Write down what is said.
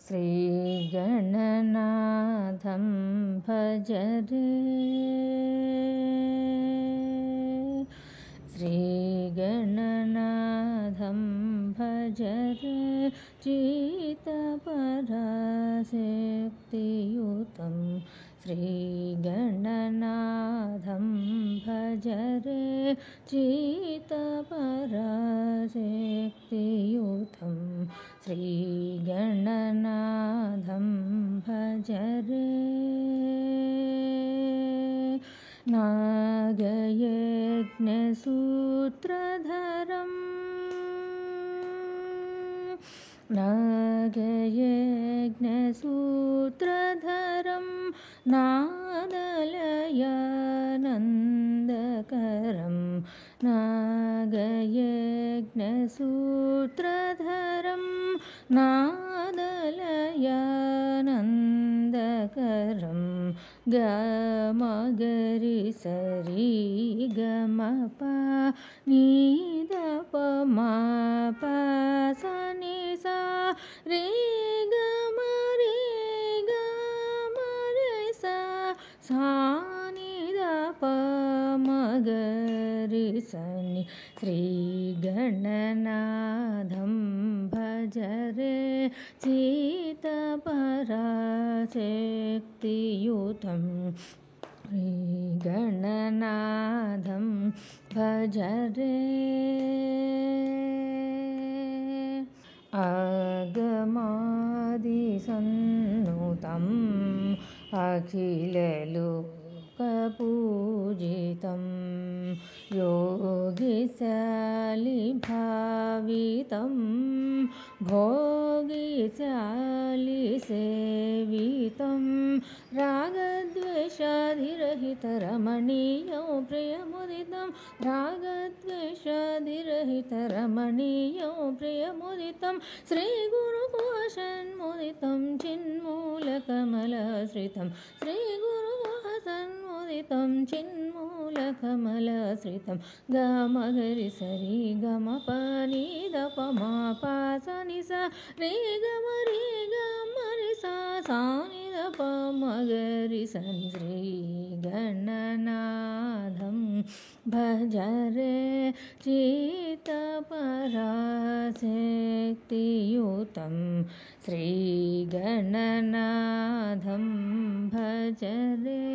श्रीगणनाथं भज रे। श्रीगणनाथं भज रे चित्तपराशक्तियुतं। श्रीगणनाथं भज रे चित्तपराशक्तियुतं। श्रीगणनाथं भज रे। नागयज्ञसूत्रधरं नागयज्ञसूत्रधरं नादलयानन्दकरं। नागयज्ञसूत्रधरं नादलयानन्दकरं। गमगरि सरि गमप निदप मप सनि सा रे गमरे सा निदप मगरि सनि। श्रीगणनाथं भज रे चित्तपराशक्तियुतं। श्रीगणनाथं भज रे। अगमादिसन्नुतं अखिललोकपूजितं। योगिशालिभावितं भोगिशालिसेवितं। रागद्वेषादिरहितरमणीयं प्रियमुदितं। रागद्वेषादिरहितरमणीयं प्रियमुदितं। श्रीगुरुगुहसन्मुदितं चिन्मूलकमलाश्रितं। श्रीगुरुगुहसन्मुदितं चिन्मूलकमलाश्रितं। गमगरि सरि गमप निदप मप सनि सा रे गमरि सा निदप मगरि सनि। श्रीगणनाथं भज रे चित्तपराशक्तियुतं। श्रीगणनाथं भज रे।